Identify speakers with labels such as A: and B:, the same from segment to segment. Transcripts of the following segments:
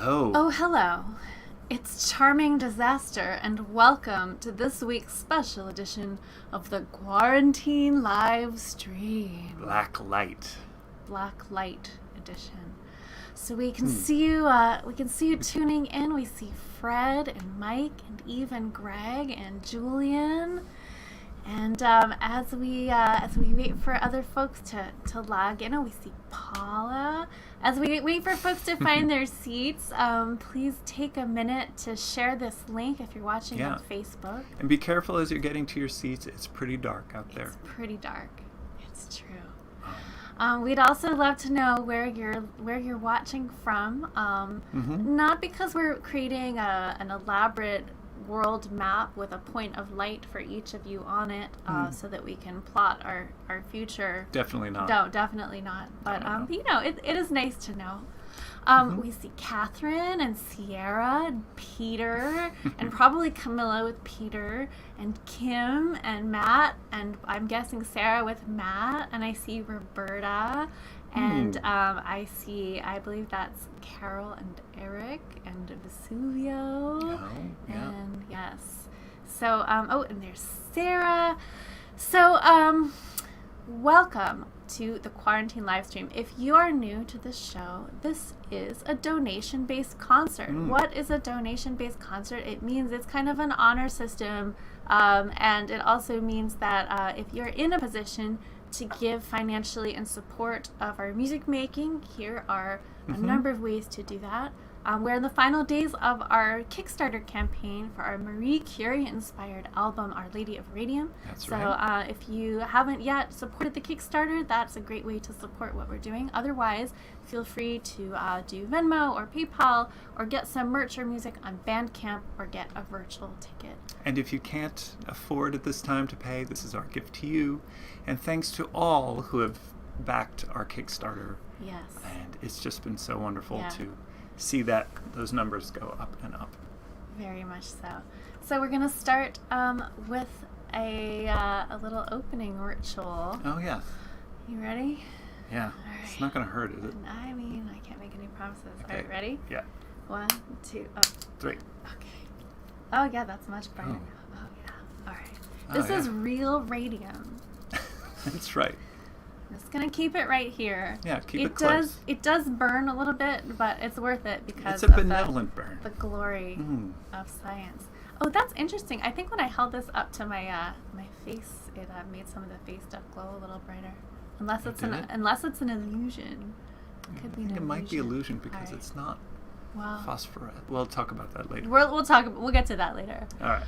A: Hello.
B: Oh, hello. It's Charming Disaster, and welcome to this week's special edition of the Quarantine Livestream.
A: Black light.
B: Black Light edition. So we can see you. We can see you tuning in. We see Fred and Mike and Eve and Greg and Julian. And as we wait for other folks to log in, we see Paula. As we wait for folks to find their seats, please take a minute to share this link if you're watching on Facebook.
A: And be careful as you're getting to your seats. It's pretty dark out there.
B: It's pretty dark. It's true. We'd also love to know where you're watching from. Not because we're creating an elaborate world map with a point of light for each of you on it, so that we can plot our future.
A: Definitely not.
B: No, definitely not. But it is nice to know. We see Catherine and Sierra and Peter and probably Camilla with Peter and Kim and Matt and I'm guessing Sarah with Matt, and I see Roberta and I believe that's Carol and Eric and Vesuvio. And yes. So and there's Sarah. So welcome to the Quarantine Livestream. If you are new to the show, this is a donation-based concert. What is a donation-based concert? It means it's kind of an honor system, and it also means that if you're in a position to give financially in support of our music making, here are a number of ways to do that. We're in the final days of our Kickstarter campaign for our Marie Curie-inspired album, Our Lady of Radium.
A: That's
B: so,
A: right.
B: If you haven't yet supported the Kickstarter, that's a great way to support what we're doing. Otherwise, feel free to do Venmo or PayPal, or get some merch or music on Bandcamp, or get a virtual ticket.
A: And if you can't afford at this time to pay, this is our gift to you. And thanks to all who have backed our Kickstarter.
B: Yes.
A: And it's just been so wonderful to see that those numbers go up and up.
B: Very much so. So we're going to start with a little opening ritual.
A: Oh, yeah.
B: You ready?
A: Yeah.
B: All right.
A: It's not going to hurt, is it?
B: I mean, I can't make any promises.
A: Okay.
B: All right, ready?
A: Yeah.
B: 1, 2,
A: 3.
B: Okay. Oh, yeah, that's much brighter. Oh, yeah. All right. This is real radium.
A: That's right.
B: I'm just going to keep it right here.
A: Yeah, keep it close.
B: It does burn a little bit, but it's worth it because
A: it's a benevolent burn.
B: The glory of science. Oh, that's interesting. I think when I held this up to my my face, it made some of the face stuff glow a little brighter. Unless it's an illusion. It could be an illusion.
A: It might be illusion because it's not phosphorescent. We'll talk about that later.
B: We'll get to that later.
A: All right.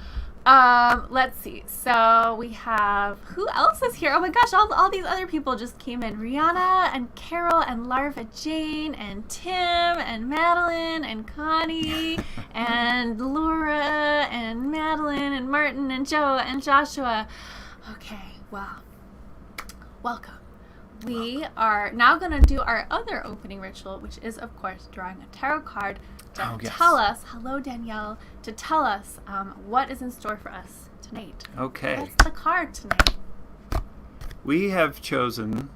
B: Let's see. So we have, who else is here? Oh my gosh, all these other people just came in. Rihanna and Carol and Larva Jane and Tim and Madeline and Connie and Laura and Madeline and Martin and Joe and Joshua. Okay, well, welcome. We are now going to do our other opening ritual, which is, of course, drawing a tarot card to tell us, hello Danielle, to tell us what is in store for us tonight.
A: Okay.
B: What's the card tonight?
A: We have chosen,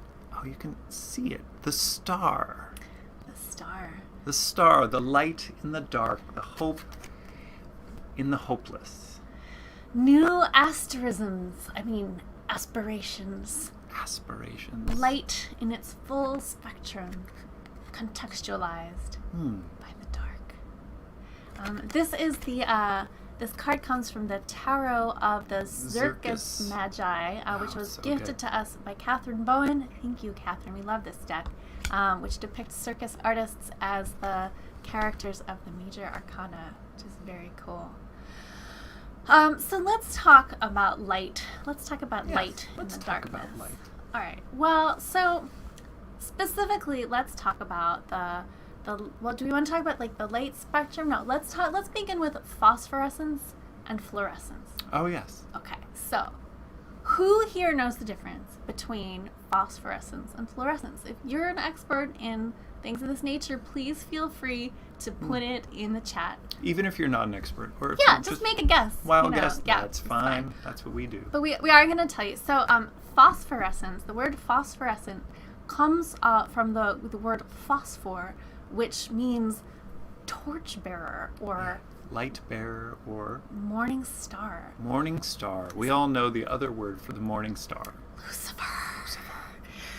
A: you can see it, the star.
B: The star.
A: The star, the light in the dark, the hope in the hopeless.
B: New aspirations.
A: Aspirations.
B: Light in its full spectrum, contextualized by the dark. This is this card comes from the Tarot of the Circus Magi, which was gifted to us by Catherine Bowen. Thank you, Catherine. We love this deck, which depicts circus artists as the characters of the major arcana, which is very cool. So let's talk about light. Let's talk about light in the darkness.
A: About light.
B: All right. Well, so specifically, let's talk about well, do we want to talk about like the light spectrum? No, let's begin with phosphorescence and fluorescence.
A: Oh, yes.
B: Okay. So, who here knows the difference between phosphorescence and fluorescence? If you're an expert in things of this nature, please feel free to put it in the chat.
A: Even if you're not an expert. Or if
B: just make a guess.
A: Wild guess. That's fine. That's what we do.
B: But we are going to tell you. So, phosphorescence, the word phosphorescent comes from the word phosphor, which means torchbearer or
A: light bearer or
B: morning star.
A: morning star. We all know the other word for the morning star.
B: Lucifer.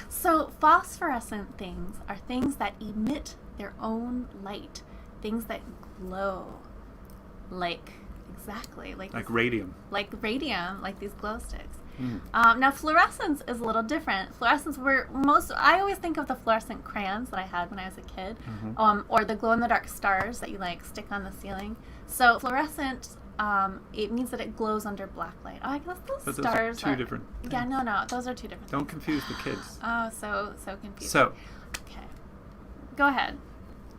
B: So phosphorescent things are things that emit their own light, things that glow, like
A: radium.
B: like radium, like these glow sticks. Now fluorescence is a little different. Fluorescence, I always think of the fluorescent crayons that I had when I was a kid, or the glow in the dark stars that you like stick on the ceiling. So fluorescent, it means that it glows under black light. Oh, I guess those stars
A: are two different things.
B: Yeah, no, those are two different
A: Don't
B: things.
A: confuse the kids.
B: Oh, so confusing.
A: So,
B: okay, go ahead.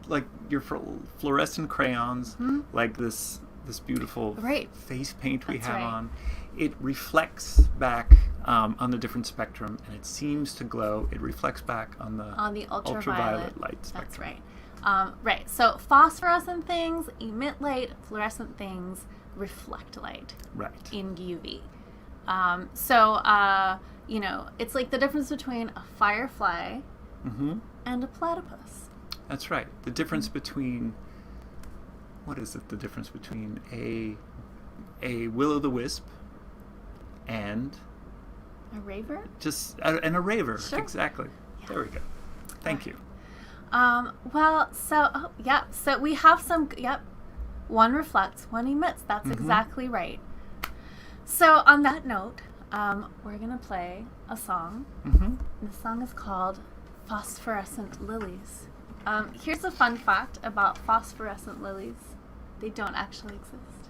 A: Like your fluorescent crayons, like this beautiful face paint we have on, it reflects back on the different spectrum, and it seems to glow. It reflects back on the ultraviolet light spectrum.
B: That's right. Right. So phosphorescent things emit light. Fluorescent things reflect light.
A: Right.
B: In UV. It's like the difference between a firefly and a platypus.
A: That's right. The difference between what is it? The difference between a will-o'-the-wisp and
B: a raver?
A: And a raver.
B: Sure.
A: Exactly. Yeah. There we go. Thank you.
B: So we have some. Yep. One reflects, one emits. That's exactly right. So on that note, we're gonna play a song. The song is called "Phosphorescent Lilies." Here's a fun fact about phosphorescent lilies. They don't actually exist.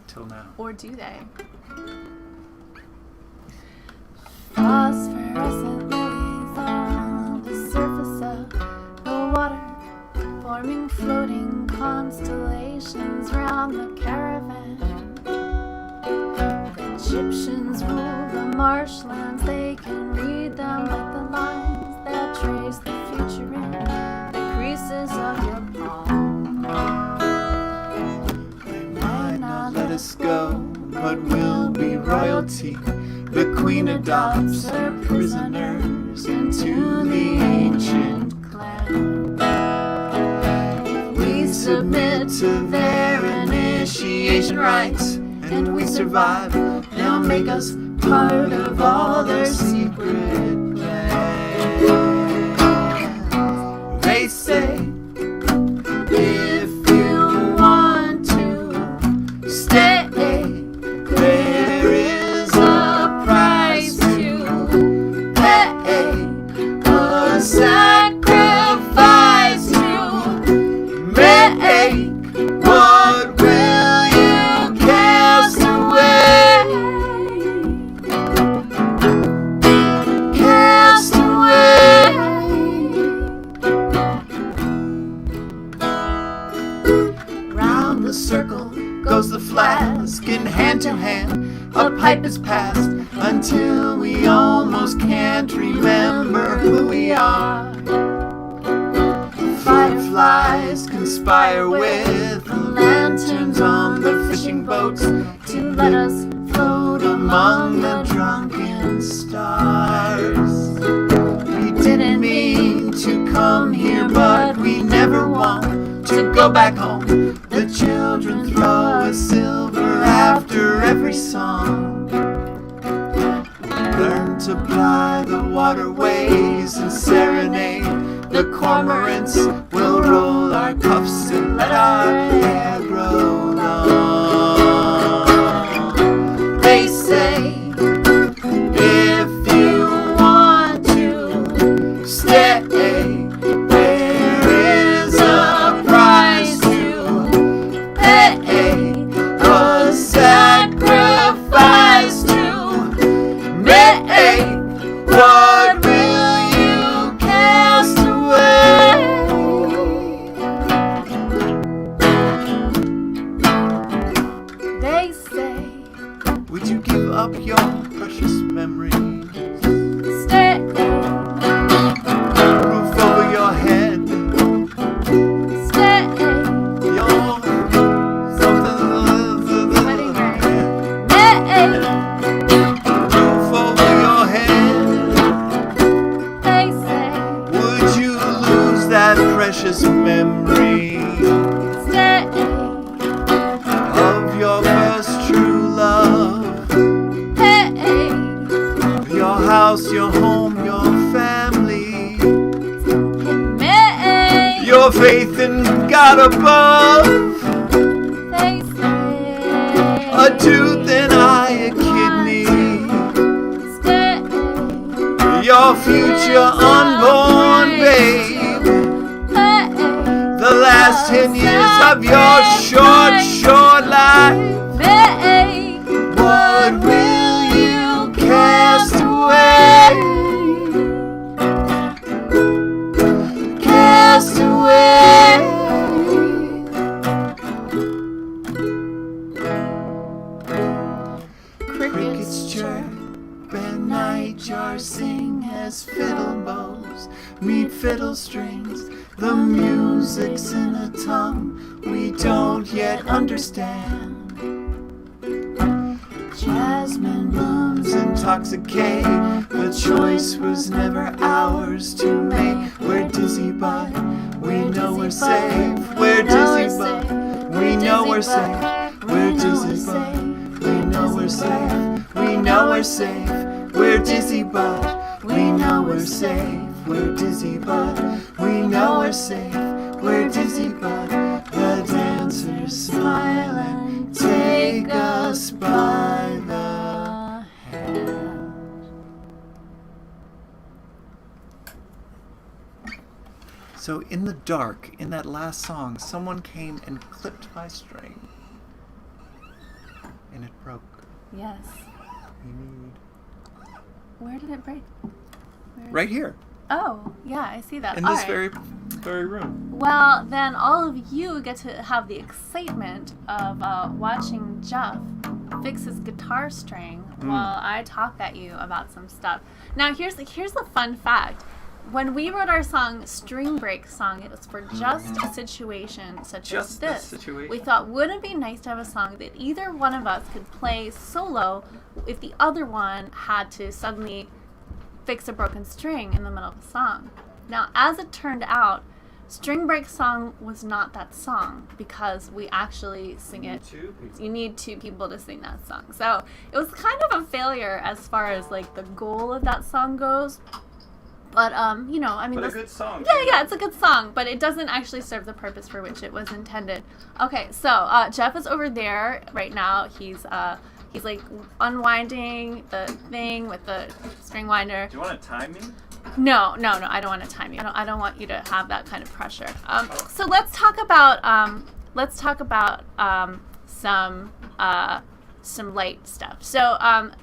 A: Till now.
B: Or do they? Phosphorescent lilies on the surface of the water, forming floating constellations round the caravan. The Egyptians rule the marshlands. They can read them like the lines that trace the future in the creases of your palm.
A: They might not let us go, but we'll be royalty. The queen adopts her prisoners into the ancient clan. We submit to their initiation rites, and we survive. They'll make us part of all their secret plans. They say, if you want to stay, there is a price to pay, a sacrifice to make. What will you cast away? Cast away. Round the circle goes the flask, in hand to hand a pipe is passed, until we almost can't remember who we are. Fireflies conspire with the lanterns on the fishing boats to let us float among the drunken stars. We didn't mean to come here, but we never want to go back home. The children throw a silver after every song. Learn to ply the waterways and serenade the cormorants. We'll roll our cuffs and let our hair grow long. They say, if you want to stay, there is a price to pay, a sacrifice to make. What will you cast away? They say, would you give up your precious memories? Stay. Roof over your head. Stay. Your something. Wedding ring. Roof over your head. They say, would you lose that precious memory? your home, your family,
B: May
A: your faith in God above,
B: they say
A: a tooth, an eye, a kidney,
B: stay.
A: your future unborn babe, the last 10 years of your short life. What will you cast away? Cast away. Crickets chirp and nightjars sing as fiddle bows meet fiddle strings. The music's in a tongue we don't yet understand. Jasmine blooms intoxicate. The choice was never ours to make. We're dizzy, but we know we're safe. We're dizzy, but we know we're safe. We're dizzy, but we know we're safe. We know we're safe. We're dizzy, but we know we're safe. We're dizzy, but we know we're safe. We're dizzy, but the dancers smile and take us by the hand. So in the dark, in that last song, someone came and clipped my string. And it broke.
B: Yes.
A: We need...
B: Where did it break?
A: Right here.
B: Oh, yeah, I see that.
A: In
B: All
A: this
B: right.
A: very room.
B: Well, then all of you get to have the excitement of watching Jeff fix his guitar string while I talk at you about some stuff. Now, here's the fun fact. When we wrote our song, String Break Song, it was for just a situation such as this.
A: Situation.
B: We thought, wouldn't it be nice to have a song that either one of us could play solo if the other one had to suddenly fix a broken string in the middle of the song. Now, as it turned out, String Break Song was not that song because we actually sing it. You need two people to sing that song. So it was kind of a failure as far as like the goal of that song goes. But you know, I mean,
A: But a good song.
B: Yeah, it's a good song, but it doesn't actually serve the purpose for which it was intended. Okay, so Jeff is over there right now. He's like unwinding the thing with the string winder.
C: Do you want to time me?
B: No, I don't want to time you. I don't want you to have that kind of pressure. So let's talk about some light stuff. So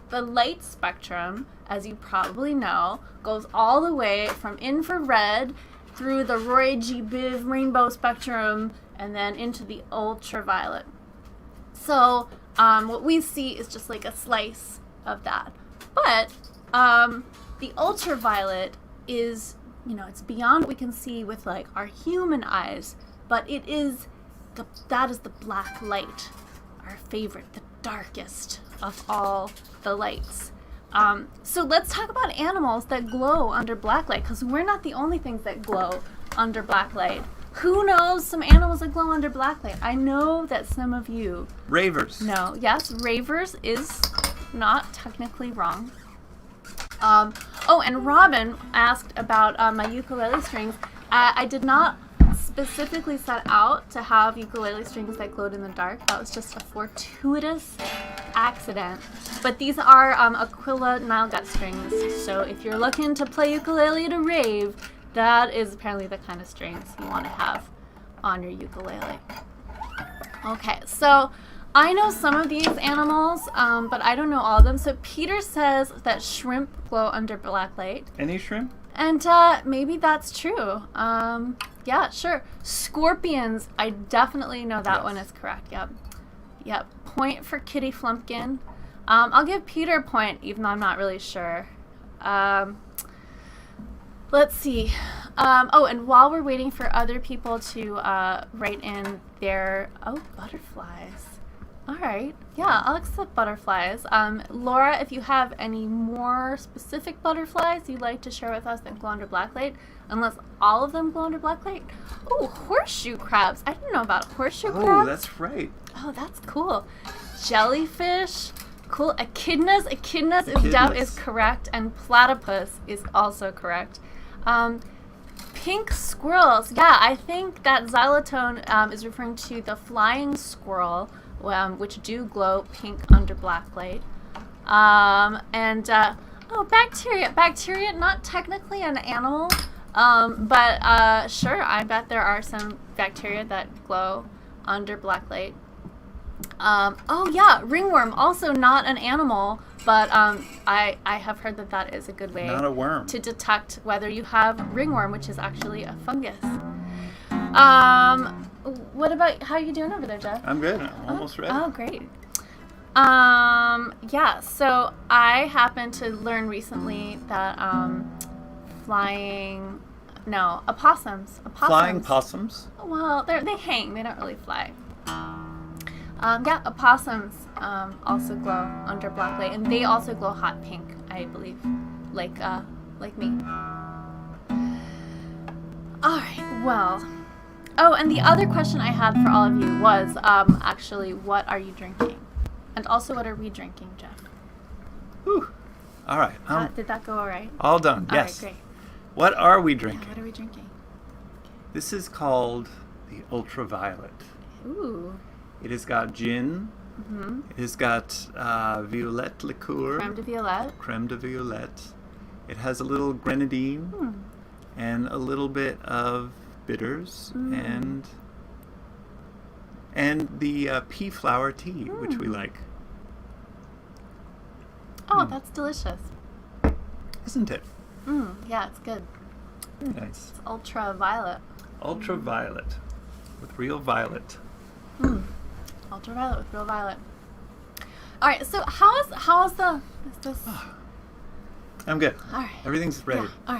B: the light spectrum, as you probably know, goes all the way from infrared through the Roy G. Biv rainbow spectrum and then into the ultraviolet. So what we see is just like a slice of that. But the ultraviolet is, it's beyond what we can see with like our human eyes, but that is the black light, our favorite, the darkest of all the lights. So let's talk about animals that glow under black light, because we're not the only things that glow under black light. Who knows some animals that glow under black light? I know that some of you
A: Ravers.
B: know. Yes, ravers is not technically wrong. And Robin asked about my ukulele strings. I did not specifically set out to have ukulele strings that glowed in the dark. That was just a fortuitous accident. But these are Aquila Nile gut strings. So if you're looking to play ukulele at a rave, that is apparently the kind of strings you want to have on your ukulele. Okay, so I know some of these animals, but I don't know all of them. So Peter says that shrimp glow under black light.
A: Any shrimp?
B: And maybe that's true. Yeah, sure. Scorpions, I definitely know that one is correct. Yep. Point for Kitty Flumpkin. I'll give Peter a point, even though I'm not really sure. Let's see. And while we're waiting for other people to write in their... Oh, butterflies. All right. Yeah, I'll accept butterflies. Laura, if you have any more specific butterflies you'd like to share with us that glow under blacklight, unless all of them glow under blacklight. Oh, horseshoe crabs. I didn't know about horseshoe crabs.
A: Oh, that's right.
B: Oh, that's cool. Jellyfish. Cool. Echidnas is correct, and platypus is also correct. Pink squirrels. Yeah, I think that xylitone is referring to the flying squirrel, which do glow pink under black light. Bacteria. Bacteria, not technically an animal, but sure, I bet there are some bacteria that glow under black light. Ringworm, also not an animal, but I have heard that is a good way
A: not a worm.
B: to detect whether you have ringworm, which is actually a fungus. What about, how are you doing over there, Jeff?
A: I'm good. I'm almost ready.
B: Oh, great. So I happened to learn recently that opossums.
A: Flying possums?
B: Well, they hang. They don't really fly. Opossums also glow under black light, and they also glow hot pink, I believe, like me. All right. Well. Oh, and the other question I had for all of you was actually, what are you drinking? And also, what are we drinking, Jeff?
A: Whew. All right.
B: Did that go all right?
A: All done, yes.
B: All right, great.
A: What are we drinking?
B: Yeah, what are we drinking?
A: This is called the Ultraviolet.
B: Ooh.
A: It has got gin.
B: Mm-hmm.
A: It has got violette liqueur.
B: Creme de violette.
A: Creme de violette. It has a little grenadine and a little bit of bitters and the pea flower tea, which we like.
B: Oh, that's delicious.
A: Isn't it?
B: Yeah, it's good.
A: Nice.
B: It's ultraviolet.
A: Ultraviolet with real violet.
B: Ultraviolet with real violet. All right, so how is this?
A: I'm good.
B: All right.
A: Everything's ready.
B: Yeah, all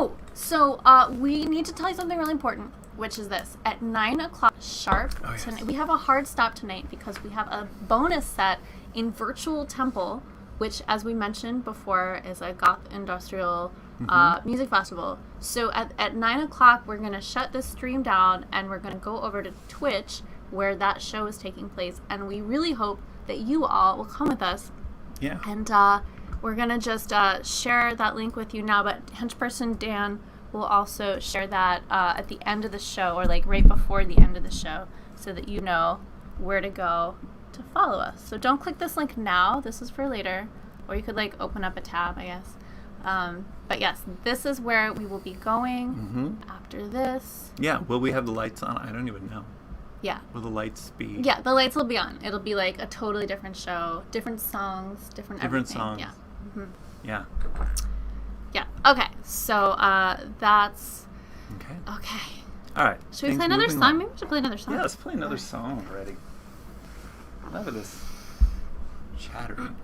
B: right. So we need to tell you something really important, which is this. At 9 o'clock sharp tonight, we have a hard stop tonight because we have a bonus set in Virtual Temple, which, as we mentioned before, is a goth industrial music festival. So at 9 o'clock, we're going to shut this stream down, and we're going to go over to Twitch, where that show is taking place. And we really hope that you all will come with us.
A: Yeah.
B: And we're going to just share that link with you now, but henchperson Dan will also share that at the end of the show, or like right before the end of the show, so that you know where to go to follow us. So don't click this link now. This is for later. Or you could like open up a tab, I guess. But yes, this is where we will be going after this.
A: Yeah. Will we have the lights on? I don't even know.
B: Yeah.
A: Will the lights be?
B: Yeah, the lights will be on. It'll be like a totally different show, different songs, different everything.
A: songs.
B: Yeah.
A: Yeah.
B: Yeah. Okay. So that's okay.
A: All right.
B: Should we play another song? Maybe we should play another song.
A: Yeah, let's play another song already. Enough of this chattering.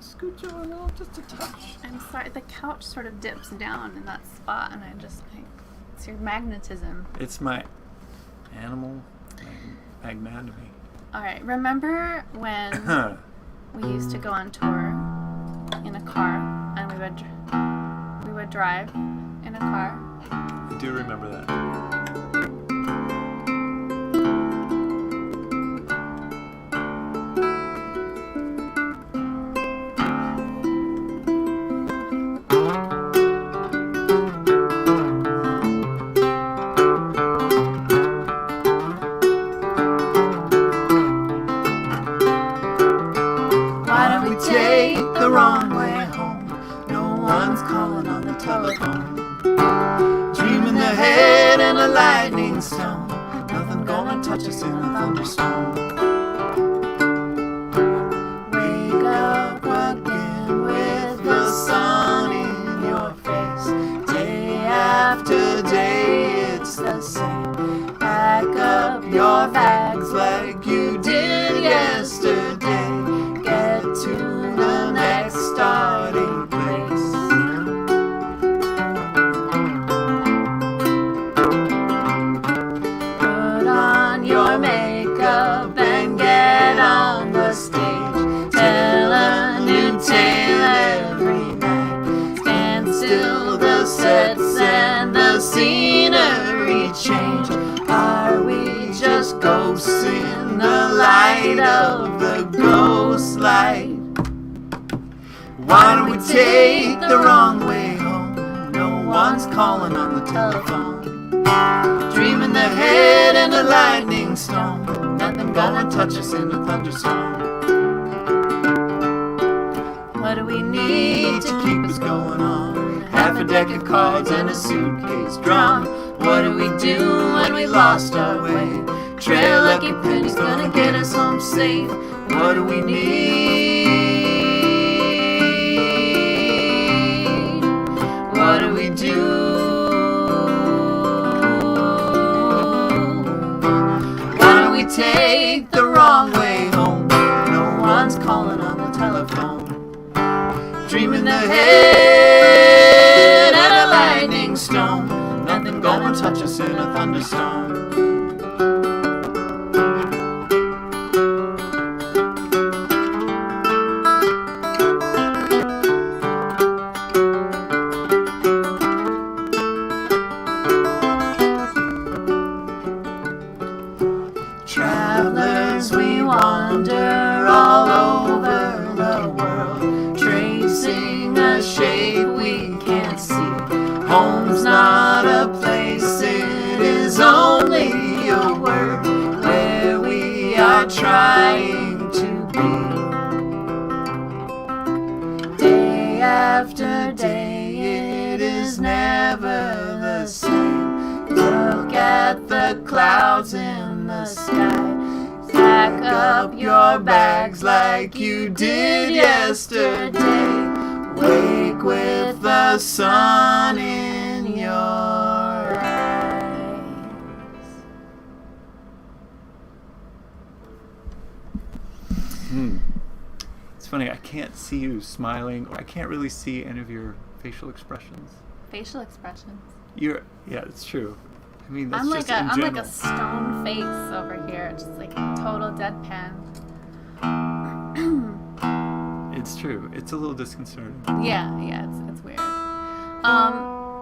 A: Scooch over a little, just a touch.
B: I'm sorry. The couch sort of dips down in that spot, and it's your magnetism.
A: It's my animal magnanimity.
B: All right. Remember when we used to go on tour in a car, and we would drive in a car?
A: I do remember that.
C: Take the wrong way home. No one's calling on the telephone. Dreaming ahead in a lightning storm. Nothing gonna touch us in a thunderstorm. Wake up again with the sun in your face. Day after day it's the same. Pack up your bags like you did yesterday. Get to the next starting place. Put on your makeup and get on the stage. Tell a new tale every night. Stand still, the sets and the scenery change. Are we just Ghosts in the light of the ghost light. Why don't we take the wrong way home? No one's calling on the telephone. Dreaming the head and a lightning storm. Nothing gonna touch us in a thunderstorm. What do we need to keep us going on? Half a deck of cards and a suitcase drum. What do we do when we lost our way? Trail lucky pennies gonna get us home safe. What do we need? What do we do? Why don't we take the wrong way home? No one's calling on the telephone. Dreaming the head and a lightning storm. Nothing gonna touch us in a thunderstorm. Travelers, we wander all over the world, tracing a shape we can't see. Home's not a place, it is only a word where we are trying to be. Day after day, it is never the same. Look at the clouds in the sky. Pack up your bags like you did yesterday. Wake with the sun in your eyes.
A: It's funny, I can't see you smiling, or I can't really see any of your facial expressions.
B: Facial expressions.
A: Yeah, it's true. I mean, that's
B: I'm like
A: just in
B: I'm
A: general.
B: like a stone face over here, just like total deadpan.
A: It's true. It's a little disconcerting.
B: Yeah, it's weird.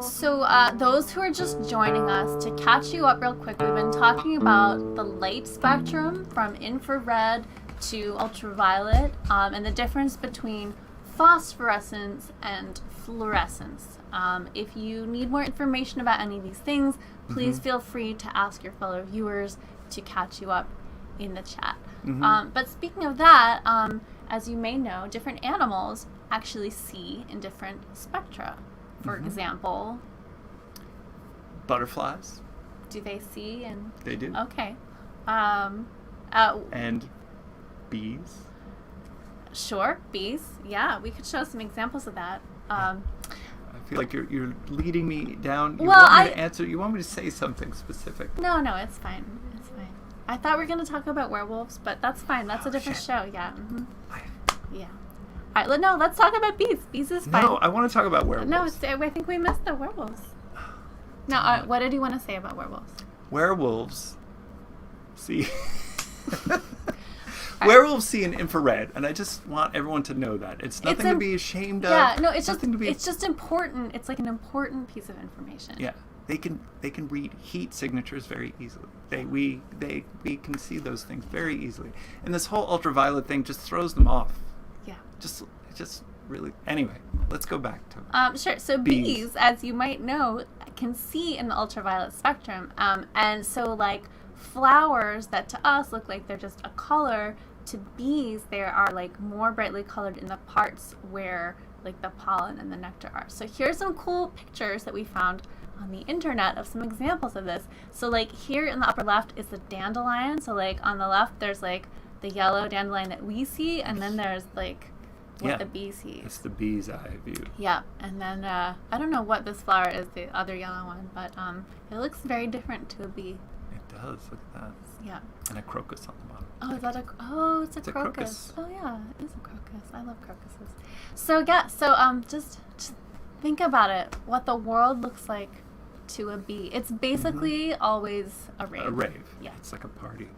B: So those who are just joining us, to catch you up real quick, we've been talking about the light spectrum from infrared to ultraviolet, and the difference between phosphorescence and fluorescence. If you need more information about any of these things, please feel free to ask your fellow viewers to catch you up in the chat. But speaking of that, as you may know, different animals actually see in different spectra. For example,
A: Butterflies.
B: do they see in...
A: They do.
B: Okay.
A: And bees.
B: Sure, bees. Yeah, we could show some examples of that.
A: I feel like you're leading me down. You
B: Well,
A: want me to answer. You want me to say something specific.
B: No, it's fine. It's fine. I thought we were going to talk about werewolves, but that's fine. That's a different show. Yeah. Yeah. All right. No, let's talk about bees. Bees is fine.
A: No, I want to talk about werewolves.
B: No, I think we missed the werewolves. No, what did you want to say about werewolves?
A: Werewolves see. Werewolves see in infrared, and I just want everyone to know that it's nothing to be ashamed of.
B: Yeah, no, it's just important. It's like an important piece of information.
A: Yeah, they can read heat signatures very easily. We can see those things very easily, and this whole ultraviolet thing just throws them off.
B: Yeah.
A: Just really. Anyway, let's go back to
B: sure. So bees, as you might know, can see in the ultraviolet spectrum, and so like flowers that to us look like they're just a color, to bees they are like more brightly colored in the parts where like the pollen and the nectar are. So here's some cool pictures that we found on the internet of some examples of this. So like here in the upper left is the dandelion. So like on the left there's like the yellow dandelion that we see, and then there's like what the bee sees.
A: It's the bee's eye view.
B: Yeah, and then I don't know what this flower is, the other yellow one, but it looks very different to a bee.
A: It does. Look at that.
B: Yeah.
A: And a crocus on the bottom.
B: Oh, is that it's a crocus. Oh yeah, it is a crocus. I love crocuses. So yeah, just think about it. What the world looks like to a bee. It's basically always a rave.
A: A rave.
B: Yeah.
A: It's like a party.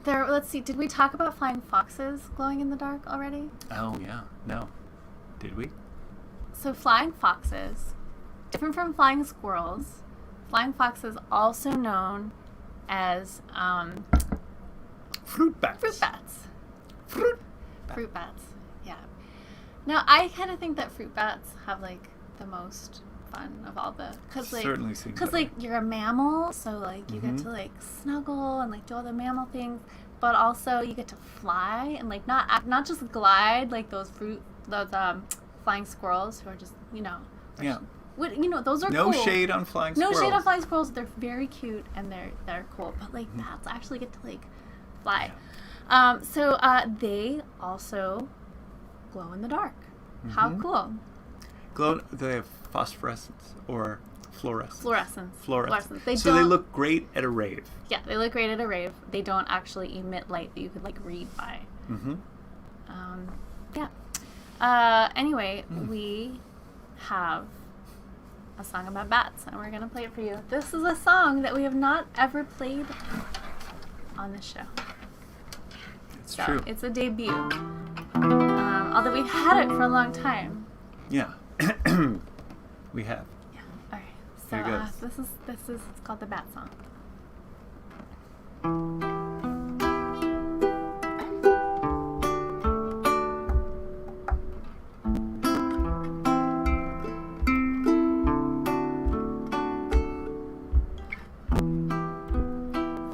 B: Let's see, did we talk about flying foxes glowing in the dark already?
A: Oh yeah. No. Did we?
B: So flying foxes, different from flying squirrels, Flying fox is also known as
A: Fruit bats.
B: fruit bats.
A: Fruit.
B: Fruit bats. Yeah. Now I kind of think that fruit bats have like the most fun of all the
A: Certainly seems
B: because
A: that way.
B: like you're a mammal, so like you get to like snuggle and like do all the mammal things, but also you get to fly and like not just glide like those flying squirrels who are just
A: Yeah.
B: those are
A: No
B: cool.
A: shade on flying
B: No
A: squirrels.
B: shade on flying squirrels. They're very cute and they're cool. But like bats actually get to like fly. So they also glow in the dark. How cool!
A: Glow. Do they have phosphorescence or fluorescence?
B: Fluorescence. They
A: They look great at a rave.
B: Yeah, they look great at a rave. They don't actually emit light that you could like read by.
A: Mm-hmm.
B: Anyway, we have a song about bats, and we're gonna play it for you. This is a song that we have not ever played on this show.
A: It's
B: So
A: true.
B: it's a debut. Although we've had it for a long time.
A: Yeah. We have.
B: Yeah. All right. So
A: Here goes.
B: this is it's called the Bat Song.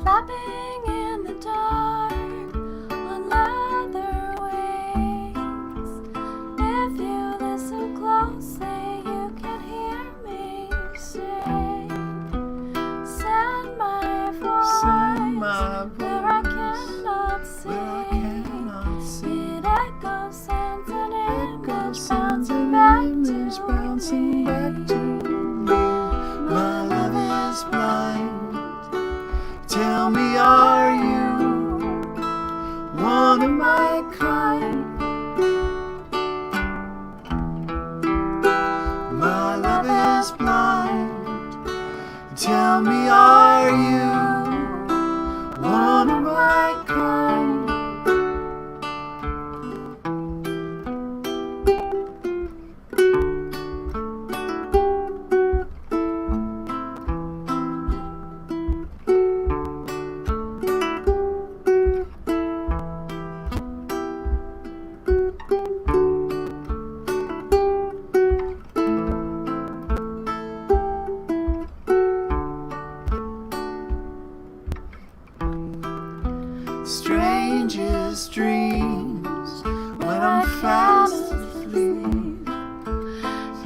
B: Flapping in the dark on leather wings. If you listen closely, you can hear me sing. Send my voice where I cannot see. It echoes sounds and image bouncing back to me.
C: My love is blind. Tell me, are you one of my kind? My love is blind. Tell me, are you one of my kind? Strangest dreams when I'm fast asleep,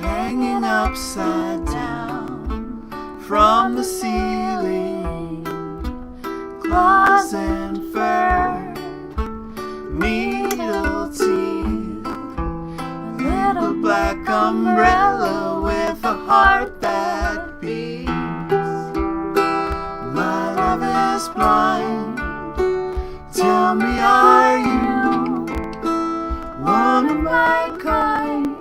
C: hanging upside down from the ceiling, claws and fur, needle teeth, little black umbrella with a heart that beats. My love is blind. Tell me, are you one of my kind?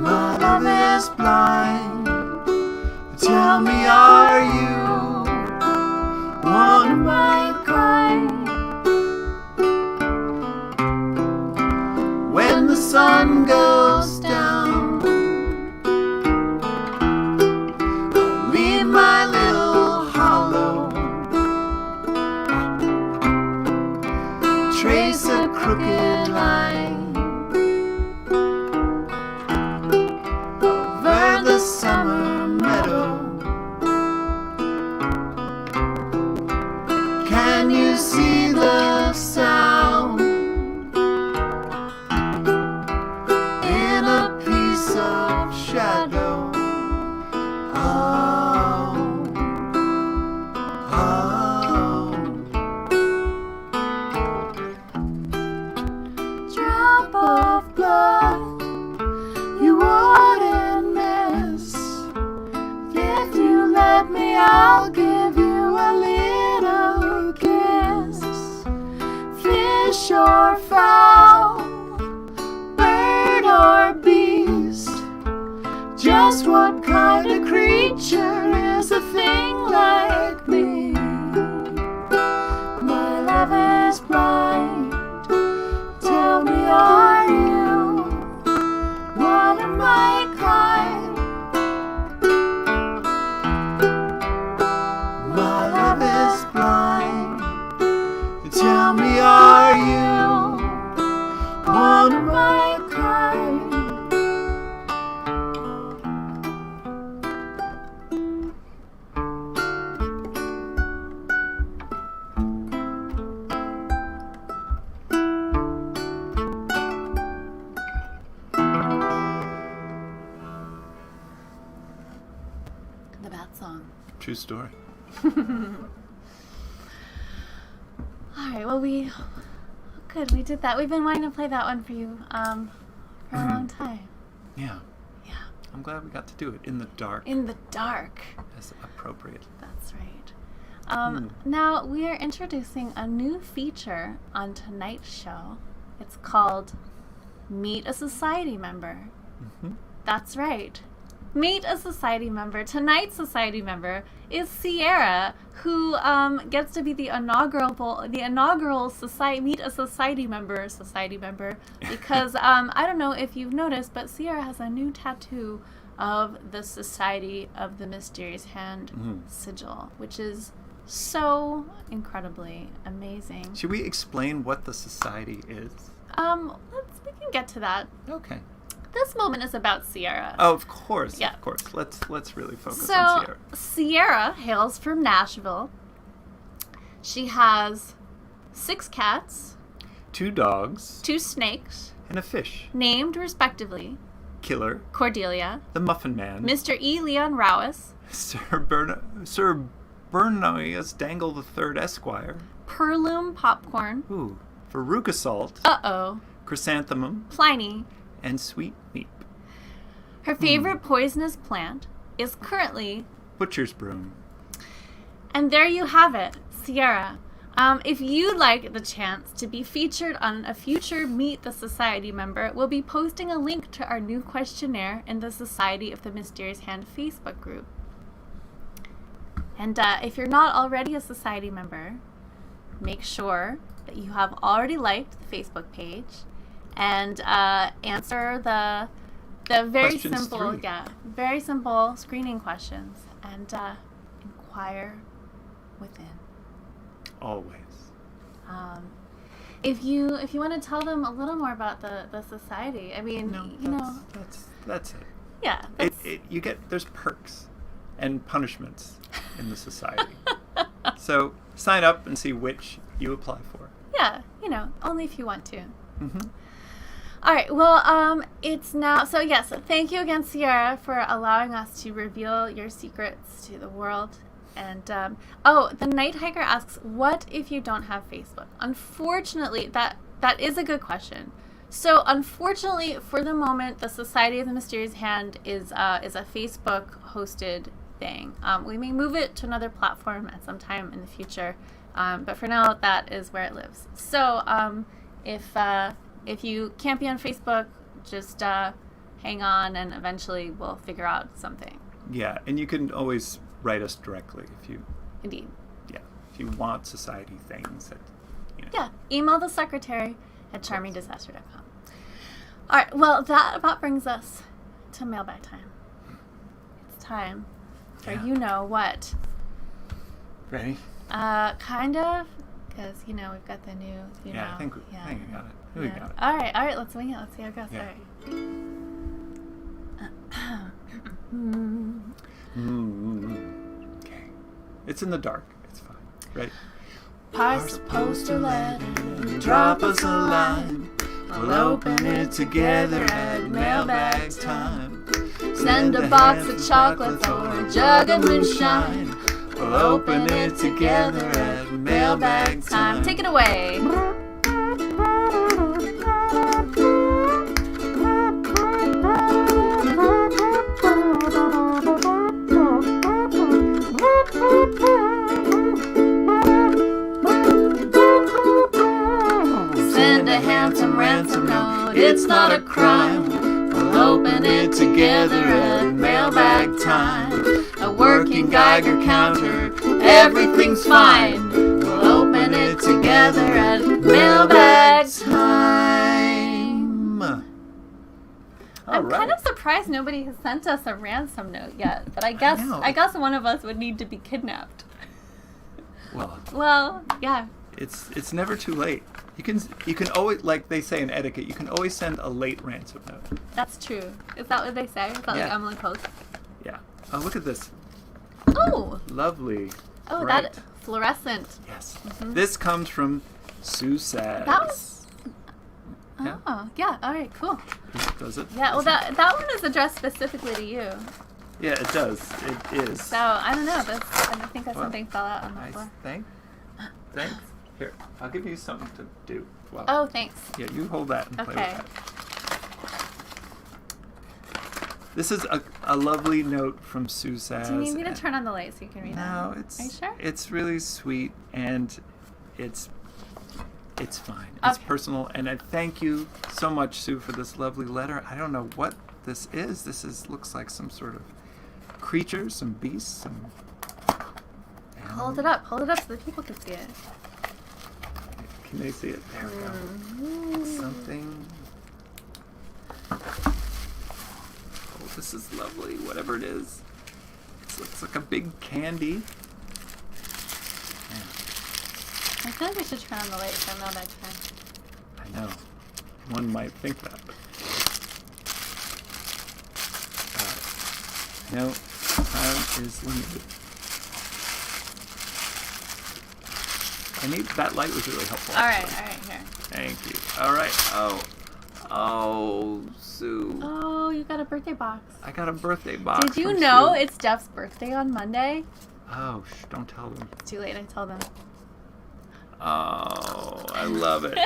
C: My love is blind. Tell me, are you one of my kind? When the sun goes down, I'll leave my little hollow, trace a crooked line over the summer meadow. Can you see the sound in a piece of shadow? Oh, oh. Drop of blood you wouldn't miss. If you let me, I'll give you a little kiss. Fish or fowl, bird or beast, just what kind of creature is a thing like me? My love is blind. Tell me, are you one of my kind?
B: The bat song.
C: True story.
B: All right. Well, we did that. We've been wanting to play that one for you for a long time.
C: Yeah.
B: Yeah.
C: I'm glad we got to do it in the dark.
B: In the dark.
C: As appropriate.
B: That's right. Now we are introducing a new feature on tonight's show. It's called Meet a Society Member.
C: Mm-hmm.
B: That's right. Meet a society member. Tonight's society member is Sierra, who gets to be the inaugural society meet a society member because I don't know if you've noticed, but Sierra has a new tattoo of the Society of the Mysterious Hand sigil, which is so incredibly amazing.
C: Should we explain what the society is?
B: We can get to that.
C: Okay.
B: This moment is about Sierra.
C: Oh, of course.
B: Yeah.
C: Of course. Let's really focus
B: So,
C: on Sierra.
B: Sierra hails from Nashville. She has 6 cats,
C: 2 dogs,
B: 2 snakes,
C: and a fish.
B: named respectively
C: Killer,
B: Cordelia,
C: the Muffin Man,
B: Mr. E. Leon Rowis,
C: Sir Bernius Dangle III Esquire,
B: Perloom Popcorn,
C: ooh, Veruca Salt,
B: Uh-oh,
C: Chrysanthemum,
B: Pliny.
C: and Sweet Meep.
B: Her favorite poisonous plant is currently,
C: Butcher's Broom.
B: and there you have it, Sierra. If you'd like the chance to be featured on a future Meet the Society member, we'll be posting a link to our new questionnaire in the Society of the Mysterious Hand Facebook group. And if you're not already a society member, make sure that you have already liked the Facebook page and answer the very
C: Questions
B: simple,
C: 3.
B: very simple screening questions and inquire within.
C: Always.
B: If you want to tell them a little more about the society, I mean,
C: That's it.
B: yeah,
C: There's perks and punishments in the society. So sign up and see which you apply for.
B: yeah, only if you want to.
C: Mm-hmm.
B: All right, well, it's now, so yes, thank you again, Sierra, for allowing us to reveal your secrets to the world. And, the Night Hiker asks, what if you don't have Facebook? Unfortunately, that is a good question. So, unfortunately, for the moment, the Society of the Mysterious Hand is a Facebook-hosted thing. We may move it to another platform at some time in the future, but for now, that is where it lives. So, if you can't be on Facebook, just hang on, and eventually we'll figure out something.
C: Yeah, and you can always write us directly if you
B: Indeed.
C: if you want society things that
B: Yeah, email the secretary at charmingdisaster.com. All right, well, that about brings us to mailbag time. It's time for you know what.
C: Ready?
B: Kind of, because we've got the new.
C: I think we got it. We got it.
B: All right, let's wing it. Let's see how it goes.
C: Yeah.
B: All right.
C: Okay. It's in the dark. It's fine. Right?
A: Parcel, poster, letter, drop us a line. We'll open it together at mailbag time.
B: Send a box of chocolates or a jug of moonshine.
A: We'll open it together at mailbag time.
B: Take it away.
A: Send a handsome ransom note, it's not a crime. We'll open it together at mailbag time. A working Geiger counter, everything's fine. We'll open it together at mailbag time.
B: I'm kind of surprised nobody has sent us a ransom note yet, but I guess one of us would need to be kidnapped.
C: Well,
B: yeah.
C: it's never too late. You can always, like they say in etiquette, you can always send a late ransom note.
B: That's true. Is that what they say? Is that like Emily Post?
C: Yeah. Oh, look at this.
B: Oh.
C: Lovely.
B: Oh,
C: bright.
B: that fluorescent.
C: Yes.
B: Mm-hmm.
C: This comes from Sue Sass.
B: That was.
C: Yeah.
B: Oh, yeah. All right, cool.
C: Does it?
B: Yeah, well, that one is addressed specifically to you.
C: Yeah, it does. It is.
B: So, I don't know. I think that
C: Well,
B: something fell out on the
C: Nice.
B: floor.
C: Thanks. Here, I'll give you something to do. Well,
B: Oh, thanks.
C: yeah, you hold that and play
B: Okay.
C: with that. This is a lovely note from Sue Saz.
B: Do you need me to turn on the light so you can read
C: No,
B: it?
C: it's
B: Are you sure?
C: it's really sweet and it's fine. It's
B: Okay.
C: personal, and I thank you so much, Sue, for this lovely letter. I don't know what this is. Looks like some sort of creature, some beast, some.
B: Hold it up so the people can see it.
C: Can they see it? There we go. Something. Oh, this is lovely. Whatever it is, it looks like a big candy.
B: I feel like we should turn on the light for mailbag time.
C: I know. One might think that. But... no, time is limited. That light was really helpful.
B: All right,
C: actually.
B: here.
C: Thank you. All right. Oh, Sue.
B: Oh, you got a birthday box.
C: I got a birthday box.
B: Did you
C: from
B: know
C: Sue.
B: it's Jeff's birthday on Monday?
C: Oh, don't tell them.
B: It's too late, I told them.
C: Oh, I love it.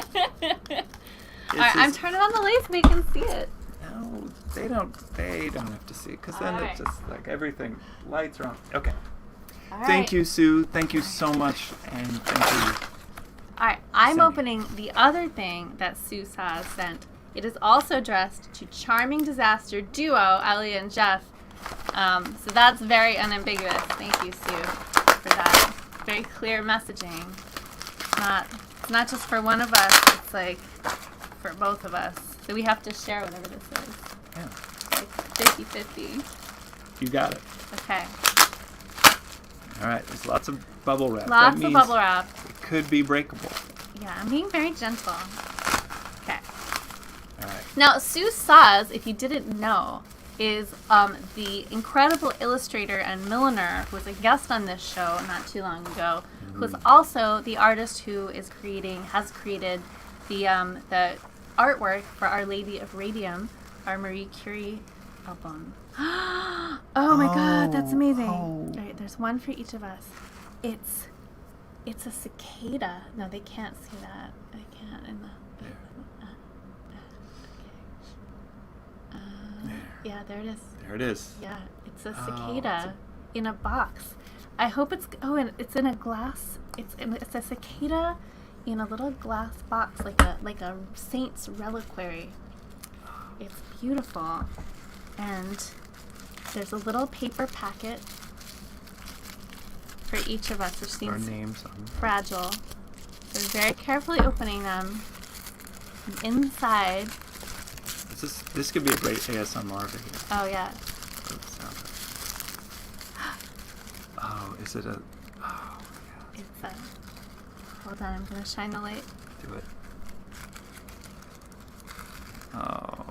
B: Alright, I'm turning on the lights so they can see it.
C: No, they don't have to see it, because then
B: All
C: it's
B: right.
C: just like everything. Lights are on. Okay.
B: All
C: Thank
B: right.
C: you, Sue. Thank you so much, and thank you.
B: Alright, I'm
C: Cindy.
B: opening the other thing that Sue has sent. It is also addressed to charming disaster duo, Ellie and Jeff. So that's very unambiguous. Thank you, Sue, for that. Very clear messaging. It's not just for one of us, it's like for both of us. So we have to share whatever this is.
C: Yeah,
B: Like 50-50.
C: you got it.
B: Okay.
C: All right, there's lots of bubble wrap.
B: Lots
C: That
B: of
C: means
B: bubble wrap.
C: It could be breakable.
B: Yeah, I'm being very gentle. Okay.
C: All right.
B: Now, Sue Saz, if you didn't know, is the incredible illustrator and milliner who was a guest on this show not too long ago, who is also the artist who has created the artwork for Our Lady of Radium, our Marie Curie album. Oh my God, that's amazing!
C: Oh.
B: All right, there's one for each of us. It's a cicada. No, they can't see that. I can't. In the yeah, there it is.
C: There it is.
B: Yeah, it's a
C: Oh,
B: cicada in a box. I hope it's and it's in a glass. It's a cicada in a little glass box, like a saint's reliquary. It's beautiful, and there's a little paper packet for each of us, which
C: Our
B: seems
C: names on.
B: fragile. We're very carefully opening them. And inside,
C: This could be a great ASMR video.
B: oh yeah,
C: For the sound of it. Oh, is it a? Oh, yeah.
B: it's a. Hold on, I'm gonna shine the light.
C: Do it. Oh.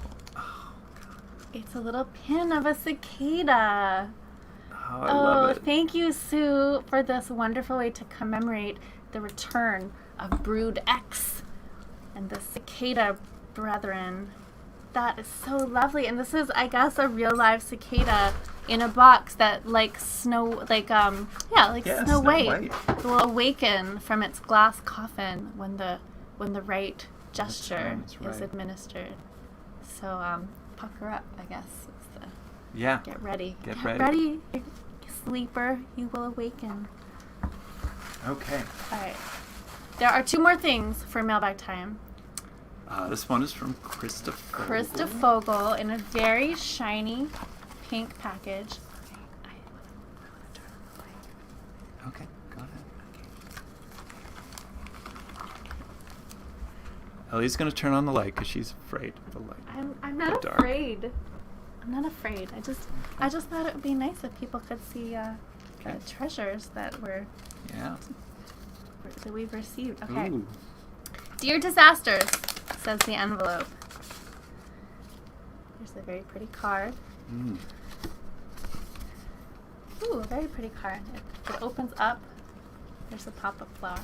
B: It's a little pin of a cicada.
C: Oh, I love it.
B: Thank you, Sue, for this wonderful way to commemorate the return of Brood X and the cicada brethren. That is so lovely. And this is, I guess, a real live cicada in a box that Snow White will awaken from its glass coffin when the right gesture
C: time is
B: is
C: right.
B: administered. So pucker up, I guess. It's the
C: Yeah.
B: get ready.
C: Get ready.
B: Sleeper, you will awaken.
C: Okay.
B: All right. There are two more things for mailbag time.
C: This one is from Krista Fogel.
B: Krista Fogel in a very shiny pink package.
C: Okay, go ahead. Ellie's gonna turn on the light because she's afraid of the light.
B: I'm not
C: The dark.
B: afraid. I'm not afraid. I just thought it would be nice if people could see the treasures that
C: Yeah.
B: we've received. Okay.
C: Ooh.
B: Dear Disasters, says the envelope. Here's a very pretty card.
C: Mm.
B: Ooh, a very pretty card. It opens up. There's a pop-up flower.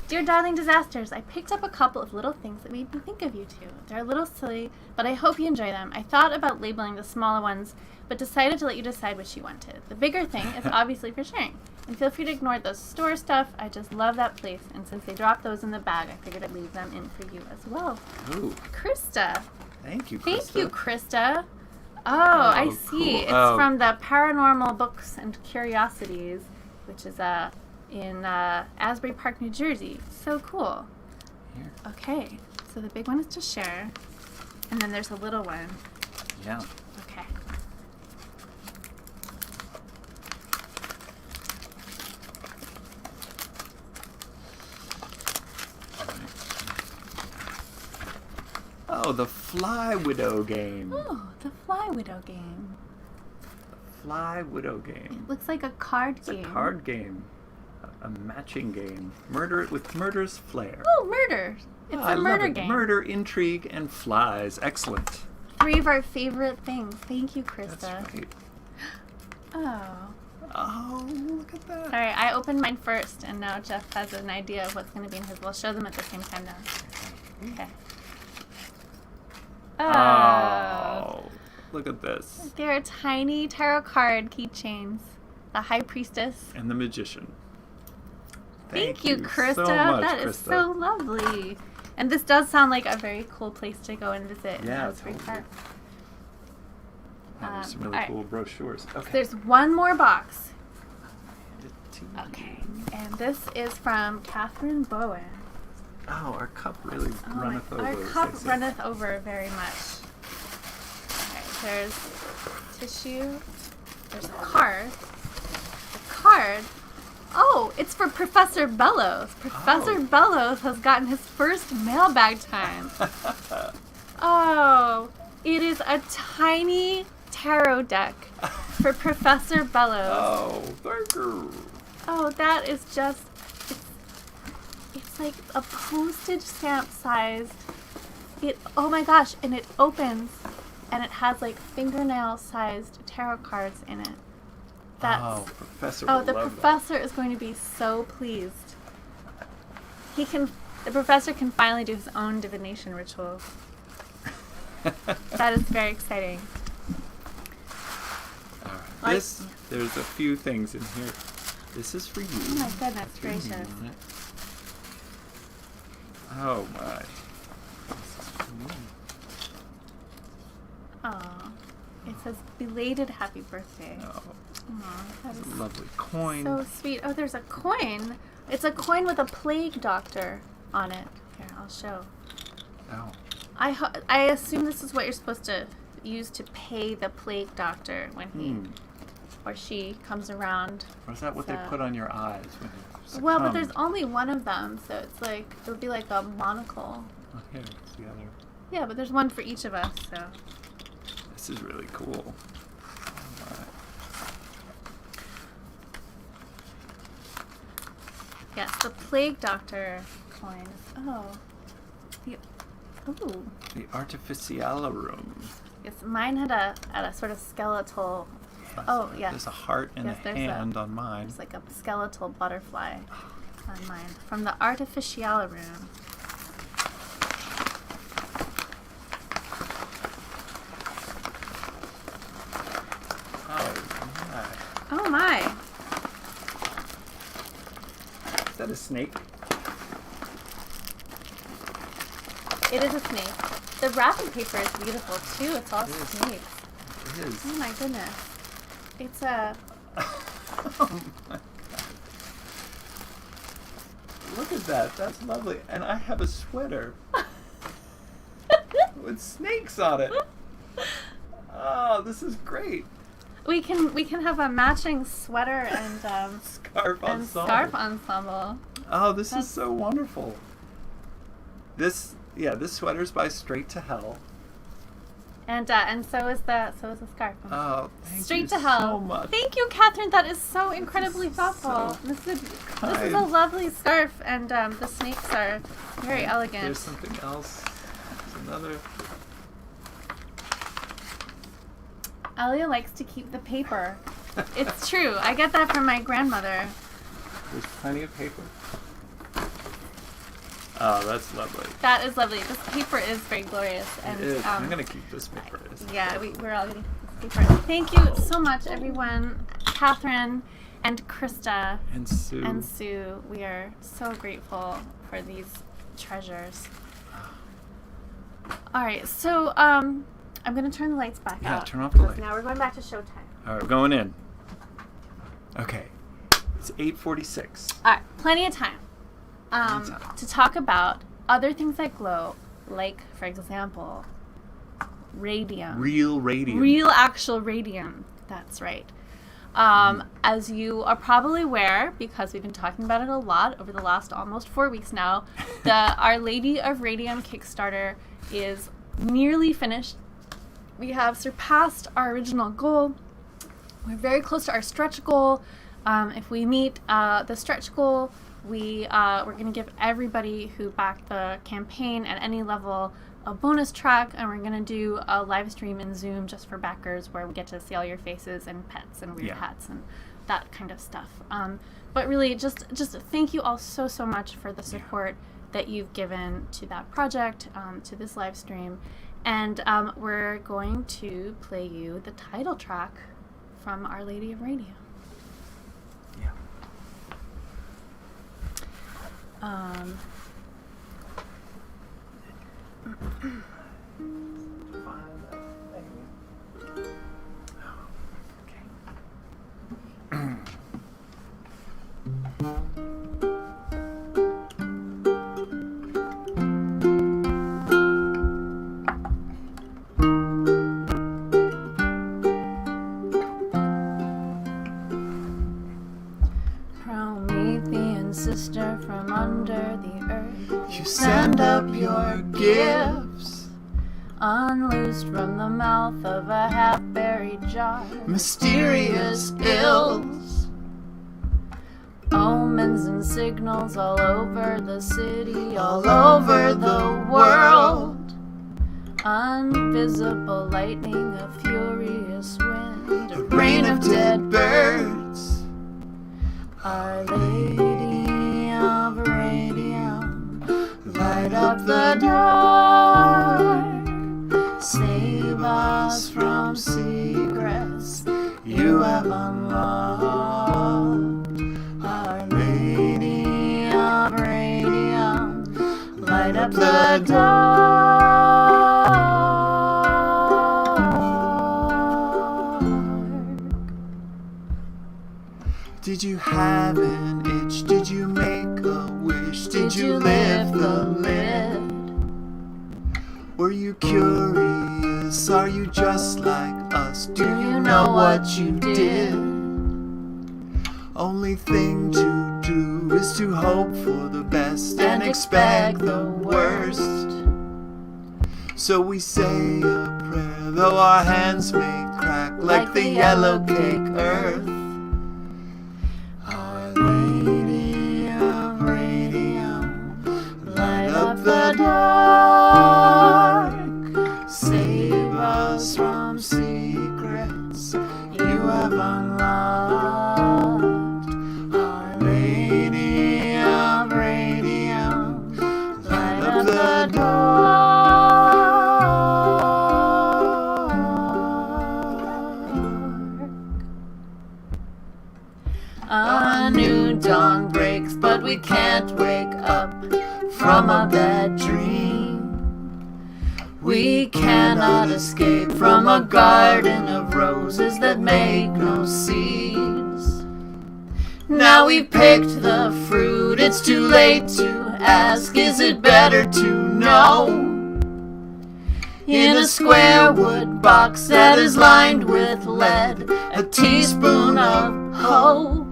B: Dear Darling Disasters, I picked up a couple of little things that made me think of you two. They're a little silly, but I hope you enjoy them. I thought about labeling the smaller ones, but decided to let you decide which you wanted. The bigger thing is obviously for sharing. And feel free to ignore those store stuff. I just love that place. And since they dropped those in the bag, I figured I'd leave them in for you as well.
C: Ooh.
B: Krista.
C: Thank you, Krista.
B: Thank you, Krista. Oh, I see.
C: Cool.
B: It's from the Paranormal Books and Curiosities, which is in Asbury Park, New Jersey. So cool.
C: Here.
B: Okay, so the big one is to share, and then there's a little one.
C: Yeah.
B: Okay.
C: Oh, the Fly Widow game.
B: Oh, the Fly Widow game.
C: Fly Widow game.
B: It looks like a card
C: It's
B: game.
C: a card game. A matching game. Murder it with murderous flair.
B: Oh, murder. It's
C: I
B: a
C: love
B: murder
C: it.
B: game.
C: Murder, intrigue, and flies. Excellent.
B: 3 of our favorite things. Thank you, Krista.
C: That's right.
B: Oh.
C: Oh, look at that.
B: Sorry, I opened mine first, and now Jeff has an idea of what's going to be in his. We'll show them at the same time now. Okay.
C: Oh, look at this.
B: They're tiny tarot card keychains. The High Priestess.
C: And the Magician.
B: Thank you, Krista.
C: So much,
B: That is
C: Krista.
B: so lovely. And this does sound like a very cool place to go and visit. in
C: Yeah,
B: Asbury
C: totally.
B: Park.
C: Oh, there's some really
B: alright.
C: cool brochures. Okay.
B: There's one more box.
C: Hand it to you.
B: Okay. And this is from Catherine Bowen.
C: Oh, our cup really runneth over.
B: Our
C: as
B: cup
C: they say.
B: runneth over very much. Okay, there's tissue. There's a card. The card. Oh, it's for Professor Bellows. Professor Bellows has gotten his first mailbag time. Oh, it is a tiny tarot deck for Professor Bellows.
C: Oh, thank you.
B: Oh, that is just, it's like a postage stamp sized, oh my gosh, and it opens and it has like fingernail sized tarot cards in it.
C: Oh, Professor
B: Oh,
C: will
B: the
C: love
B: professor is going to be so pleased. The professor can finally do his own divination ritual.
C: that.
B: That is very exciting.
C: All right.
B: Like-
C: There's a few things in here. This is for you.
B: Oh my goodness
C: With your name
B: gracious.
C: on it. Oh my. This is for me.
B: Oh, it says belated happy birthday.
C: Oh,
B: Aw, that
C: it's
B: is
C: a lovely coin.
B: so sweet. Oh, there's a coin. It's a coin with a plague doctor on it. Here, I'll show.
C: Oh.
B: I assume this is what you're supposed to use to pay the plague doctor when he or she comes around.
C: Or is that what they
B: So-
C: put on your eyes when you succumb?
B: Well, but there's only one of them, so it's like it would be like a monocle.
C: Oh, here, it's the other.
B: Yeah, but there's one for each of us, so.
C: This is really cool. Alright.
B: Yes, the plague doctor coin. Oh. Ooh.
C: The Artificialarum.
B: Yes, mine had a sort of skeletal. Oh, yeah.
C: There's a heart and
B: Yes,
C: a
B: there's
C: hand on mine.
B: It's like a skeletal butterfly on mine. From the Artificialarum.
C: Oh my.
B: Oh my.
C: Is that a snake?
B: It is a snake. The wrapping paper is beautiful too. It's all
C: It is.
B: snakes.
C: It is.
B: Oh my goodness. It's a.
C: Oh my God. Look at that. That's lovely. And I have a sweater with snakes on it. Oh, this is great.
B: We can have a matching sweater and
C: Scarf
B: and
C: ensemble.
B: scarf ensemble.
C: Oh, this
B: That's-
C: is so wonderful. This sweater's by Straight to Hell.
B: And so is the scarf.
C: Oh, thank
B: Straight
C: you
B: to hell.
C: so much.
B: Thank you, Catherine. That is so incredibly thoughtful.
C: so
B: This is
C: kind.
B: a lovely scarf, and the snakes are very elegant.
C: There's something else. There's another.
B: Alia likes to keep the paper. It's true. I get that from my grandmother.
C: There's plenty of paper.
A: Oh, that's lovely.
B: That is lovely. This paper is very glorious. And,
A: It is. I'm going to keep this paper.
B: Yeah, we're all going to keep this paper. Thank you so much, everyone. Catherine and Krista
A: And Sue.
B: and Sue. We are so grateful for these treasures. All right, so I'm going to turn the lights back
A: Yeah,
B: out.
A: turn off the lights.
B: Now we're going back to showtime.
A: All right, we're going in. Okay. It's 8:46.
B: All right, plenty of time to talk about other things that glow, like, for example, radium.
A: Real radium.
B: Real actual radium. That's right. As you are probably aware, because we've been talking about it a lot over the last almost 4 weeks now, the Our Lady of Radium Kickstarter is nearly finished. We have surpassed our original goal. We're very close to our stretch goal. If we meet the stretch goal, we're going to give everybody who backed the campaign at any level a bonus track, and we're going to do a live stream in Zoom just for backers where we get to see all your faces and pets and weird hats and that kind of stuff. But really, just thank you all so much for the support that you've given to that project, to this live stream. And we're going to play you the title track from Our Lady of Radium.
A: Yeah.
B: Promethean sister from under the earth,
C: You send up your gifts,
B: unloosed from the mouth of a half-buried jar.
C: mysterious ills,
B: Omens and signals all over the city,
C: all over the world.
B: Invisible lightning, a furious wind,
C: A rain of dead birds.
B: Our Lady of Radium,
C: Light up the dark. Save us from secrets you have unlocked. Our Lady of Radium, light up the dark. Did you have an itch? Did you make a wish? Did you lift the lid? Were you curious? Are you just like us? Do you know what you did? Only thing to do is to hope for the best and expect the worst. So we say a prayer, though our hands may crack like the yellow cake earth. Our Lady of Radium, light up the dark. Save us from secrets you have unlocked. Our Lady of Radium, light up the dark. A new dawn breaks, but we can't wake up from a bad dream. We cannot escape from a garden of roses that make no seeds. Now we've picked the fruit, it's too late to ask, is it better to know? In a square wood box that is lined with lead, a teaspoon of hope.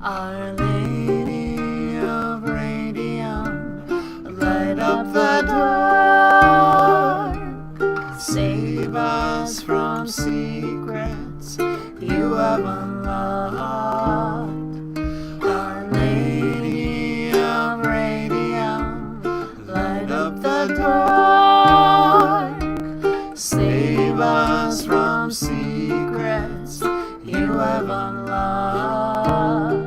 C: Our Lady of Radium, light up the dark. Save us from secrets you have unlocked. Our Lady of Radium, light up the dark. Save us from secrets you have unlocked.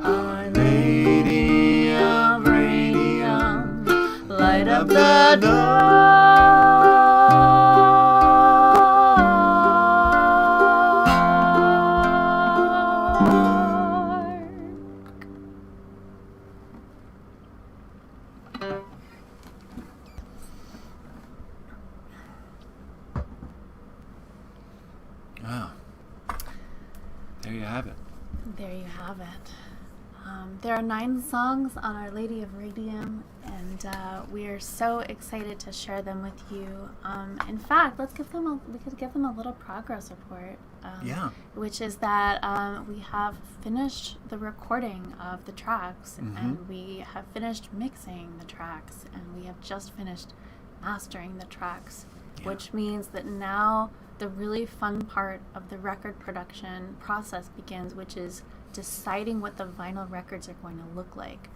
C: Our Lady of Radium, of the
A: Wow. There you have it.
B: There you have it. There are 9 songs on Our Lady of Radium, and we are so excited to share them with you. In fact, we could give them a little progress report.
A: Yeah.
B: Which is that we have finished the recording of the tracks, and we have finished mixing the tracks, and we have just finished mastering the tracks, which means that now the really fun part of the record production process begins, which is deciding what the vinyl records are going to look like.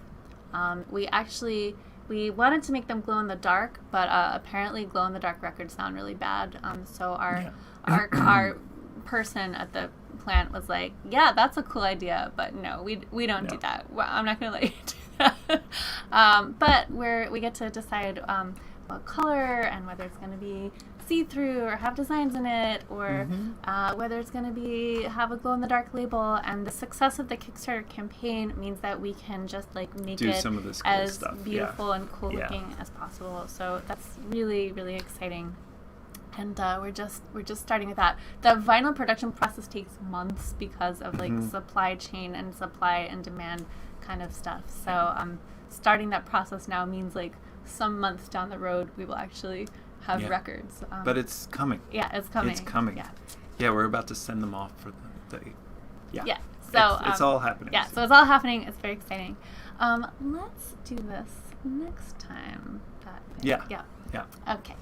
B: We wanted to make them glow in the dark, but apparently glow in the dark records sound really bad. So our person at the plant was like, "Yeah, that's a cool idea, but no, we don't do that. Well, I'm not going to let you do that." But we get to decide what color and whether it's going to be see-through or have designs in it, or whether it's going to have a glow-in-the-dark label. And the success of the Kickstarter campaign means that we can just make
A: do
B: it
A: some of this cool
B: as
A: stuff.
B: beautiful and cool looking as possible. So that's really, really exciting. And we're just starting with that. The vinyl production process takes months because of supply chain and supply and demand kind of stuff. So starting that process now means some months down the road we will actually have records.
A: But it's coming.
B: Yeah, it's coming.
A: It's coming. Yeah, we're about to send them off for the
B: Yeah. So
A: it's all happening.
B: Yeah, so it's all happening. It's very exciting. Let's do this next time.
A: Yeah.
B: Okay.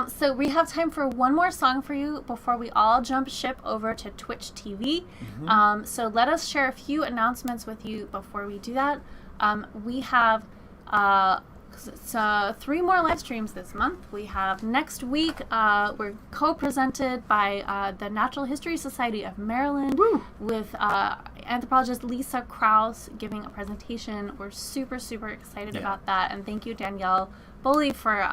B: So we have time for one more song for you before we all jump ship over to Twitch TV. So let us share a few announcements with you before we do that. We have 3 more live streams this month. We have next week, we're co-presented by the Natural History Society of Maryland with anthropologist Lisa Krause giving a presentation. We're super, super excited about that. And thank you, Danielle Boley, for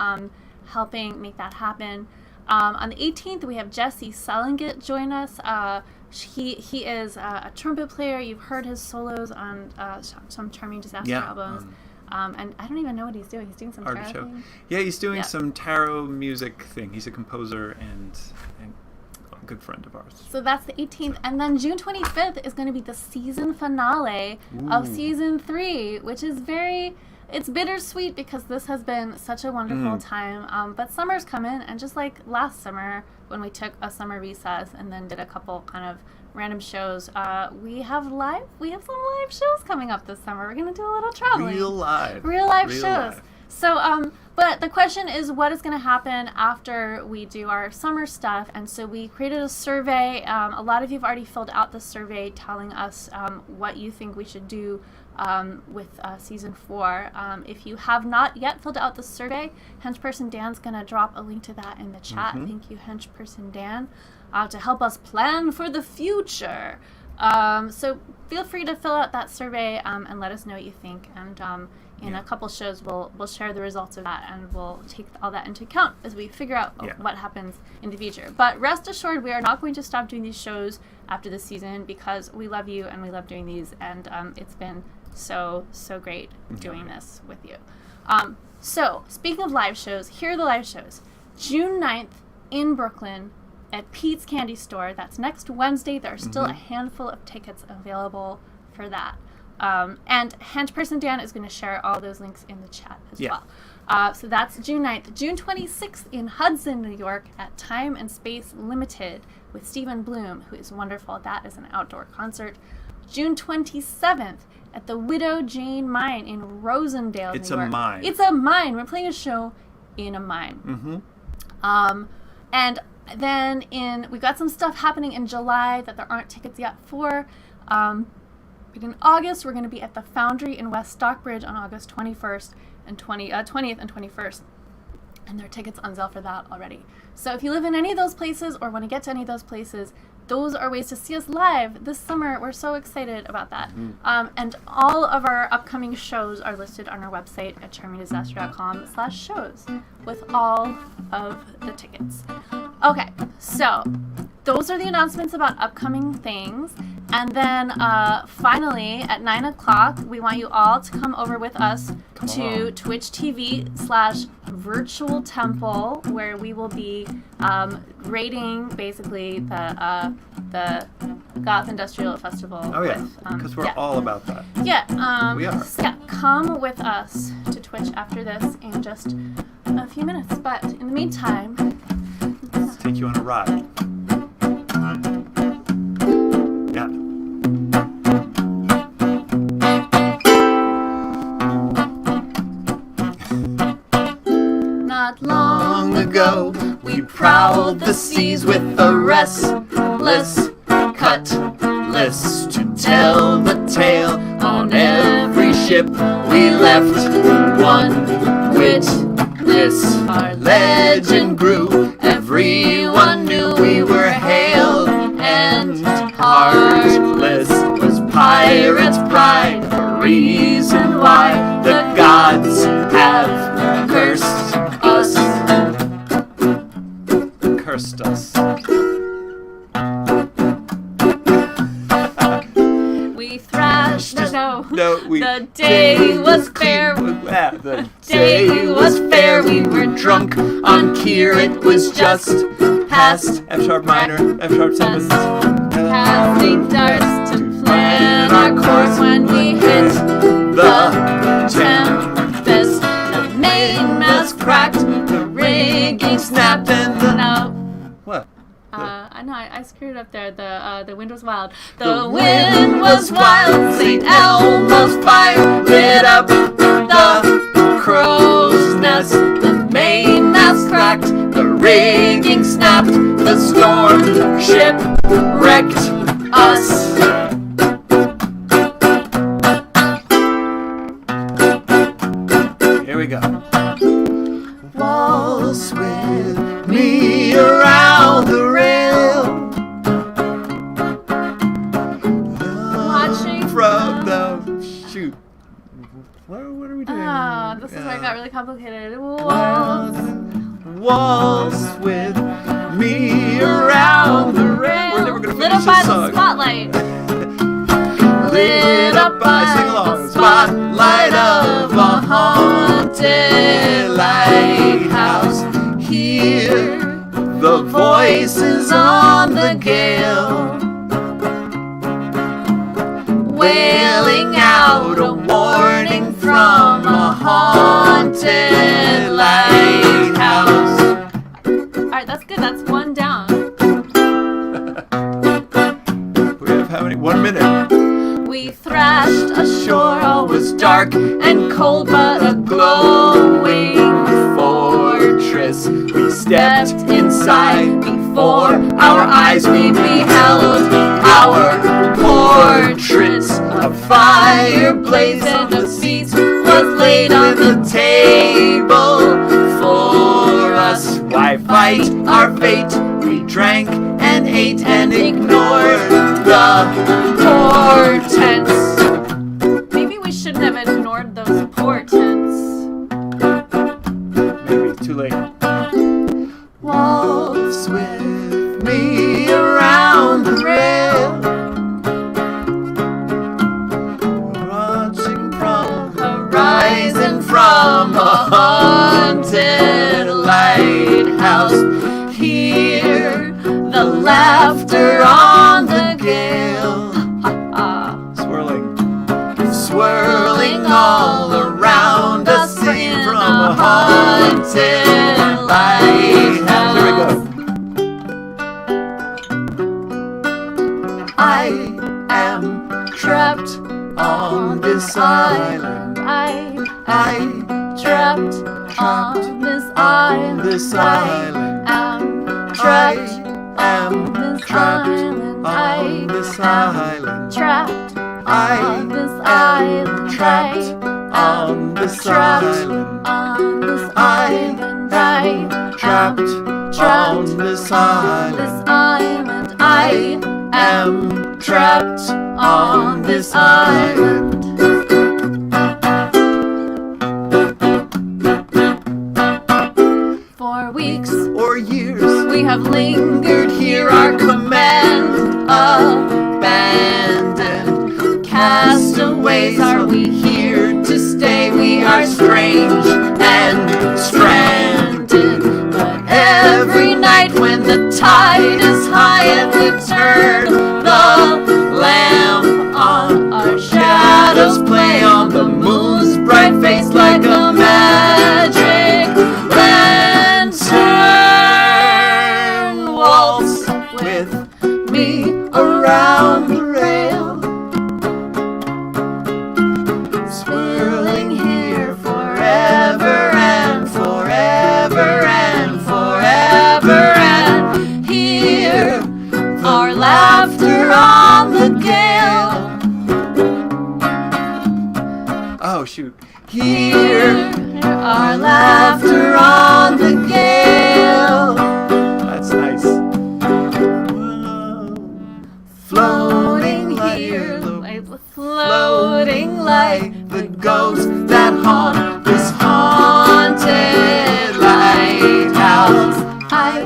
B: helping make that happen. On the 18th, we have Jesse Selingit join us. He is a trumpet player. You've heard his solos on some Charming Disaster albums. And I don't even know what he's doing. He's doing some tarot thing.
A: Yeah, he's doing some tarot music thing. He's a composer and a good friend of ours.
B: So that's the 18th. And then June 25th is going to be the season finale of season 3, which is it's bittersweet because this has been such a wonderful time. But summer's coming, and just like last summer when we took a summer recess and then did a couple kind of random shows, we have some live shows coming up this summer. We're going to do a little traveling.
A: Real live
B: shows.
A: Live.
B: So, but the question is, what is going to happen after we do our summer stuff? And so we created a survey. A lot of you have already filled out the survey telling us what you think we should do with season 4. If you have not yet filled out the survey, Henchperson Dan's going to drop a link to that in the chat. Thank you, Henchperson Dan, to help us plan for the future. So feel free to fill out that survey and let us know what you think. And in a couple shows, we'll share the results of that, and we'll take all that into account as we figure out what happens in the future. But rest assured, we are not going to stop doing these shows after this season because we love you and we love doing these, and it's been so great doing this with you. So speaking of live shows, here are the live shows. June 9th in Brooklyn at Pete's Candy Store. That's next Wednesday. There are still a handful of tickets available for that. And Henchperson Dan is going to share all those links in the chat as well. So that's June 9th. June 26th in Hudson, New York at Time and Space Limited with Stephen Bloom, who is wonderful. That is an outdoor concert. June 27th at the Widow Jane Mine in Rosendale, New York.
A: It's a mine.
B: It's a mine. We're playing a show in a mine. And then we've got some stuff happening in July that there aren't tickets yet for. But in August, we're going to be at the Foundry in West Stockbridge on August 21st and 20th and 21st. And there are tickets on sale for that already. So if you live in any of those places or want to get to any of those places, those are ways to see us live this summer. We're so excited about that. And all of our upcoming shows are listed on our website at charmingdisaster.com/shows with all of the tickets. Okay, so those are the announcements about upcoming things. And then finally, at 9 o'clock, we want you all to come over with us to Twitch TV/Virtual Temple, where we will be rating basically the Goth Industrial Festival.
C: Oh, yeah, because we're all about that.
B: Yeah.
C: We are.
B: So yeah, come with us to Twitch after this in just a few minutes. But in the meantime,
C: let's take you on a ride. Yeah.
B: not long ago,
A: we prowled the seas with a restless cutlass to tell the tale. On every ship we left one witness. Our legend grew, everyone knew we were hailed, and heartless was pirates' pride. The reason why the gods have cursed us.
C: Cursed us.
B: we thrashed.
A: The day was fair.
C: The
A: Day was fair. We were drunk on Kier. It was just past
C: F sharp minor, F sharp seventh.
B: Casting darts to plan our course when we hit the tempest. The mainmast cracked, the rigging snapped, and the
C: What?
B: I know I screwed up there. The wind was wild. The wind was wild. St. Elmo's fire lit up the crow's nest. The mainmast cracked, the rigging snapped, the storm ship wrecked us.
C: Here we go.
A: Waltz with me around the rail.
B: Watching
C: From the shoot. What are we doing?
B: Oh, this is where it got really complicated. Waltz.
C: Waltz with me around the rail. We're never gonna
B: Lit
C: finish
B: up by
C: this
B: the
C: song.
B: spotlight.
A: Lit up by
C: Sing along.
A: the spotlight of a haunted lighthouse. Hear the voices on the gale, wailing out a warning from a haunted lighthouse.
B: Alright, that's good. That's one down.
C: We have how many? 1 minute.
B: We thrashed ashore.
A: All was dark and cold, but a glowing fortress. We stepped inside. Before our eyes we beheld our portraits. A fire blazed and a feast was laid on the table for us. Why fight our fate? We drank and ate and ignored the portents.
B: Maybe we shouldn't have ignored those portents.
C: Maybe too late.
A: Waltz with me around the rail. Watching from horizon from a haunted lighthouse. Hear the laughter on the gale.
C: Swirling.
A: Swirling all around us from a haunted lighthouse.
C: Here we go.
A: I am trapped on this island. I trapped on this island.
C: This island.
A: am trapped
C: am
A: this
C: trapped
A: island.
C: on this island.
A: Trapped
C: I
A: on this island.
C: trapped on this
A: Trapped
C: island.
A: on this
C: I
A: island.
C: am trapped on this island.
A: This island. I am trapped on this island.
B: For weeks
A: or years
B: we have lingered
A: here, our command abandoned.
B: castaways. Are we here to stay?
A: We are strange and stranded. But every night when the tide is high and we turn the lamp on, our shadows play on the moon's bright face like a magic lantern. Waltz with me around the rail, swirling here forever and forever and forever, and hear our laughter on the gale. Oh shoot. Hear our laughter on the gale. That's nice. Floating here, floating like the ghosts that haunt this haunted lighthouse. I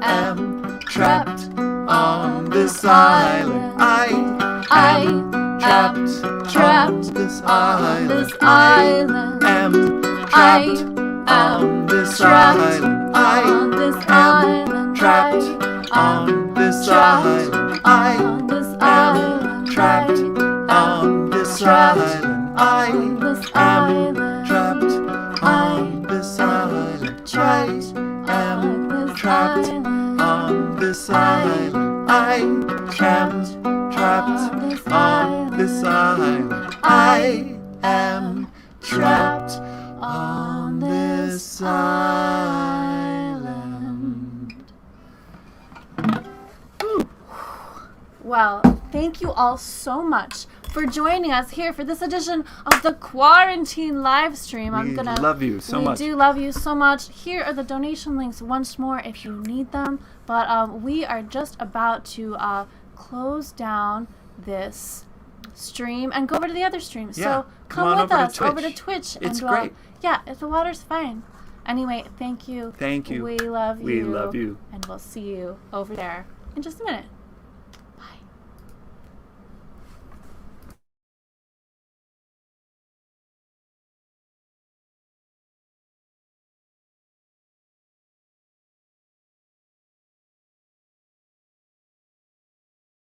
A: am trapped on this island. I am trapped
B: this
A: island.
B: island.
A: Am
B: I
A: trapped on this
B: trapped
A: island.
B: on this island.
A: Trapped on this island. I
B: on this
A: am
B: island.
A: trapped on this island. I
B: on this
A: am
B: island.
A: trapped on this island.
B: Trapped
A: I am
B: on this
A: trapped
B: island.
A: on this island. I am trapped on this island. I am trapped on this island.
B: Well, thank you all so much for joining us here for this edition of the Quarantine live stream.
A: We love you so much.
B: We do love you so much. Here are the donation links once more if you need them. But we are just about to close down this stream and go over to the other stream.
A: Yeah,
B: So
A: come
B: come
A: on
B: with
A: over to
B: us over to
A: Twitch.
B: Twitch.
A: It's
B: and,
A: great.
B: Yeah, if the water's fine. Anyway, thank you.
A: Thank you.
B: We love you.
A: We love you.
B: And we'll see you over there in just a minute.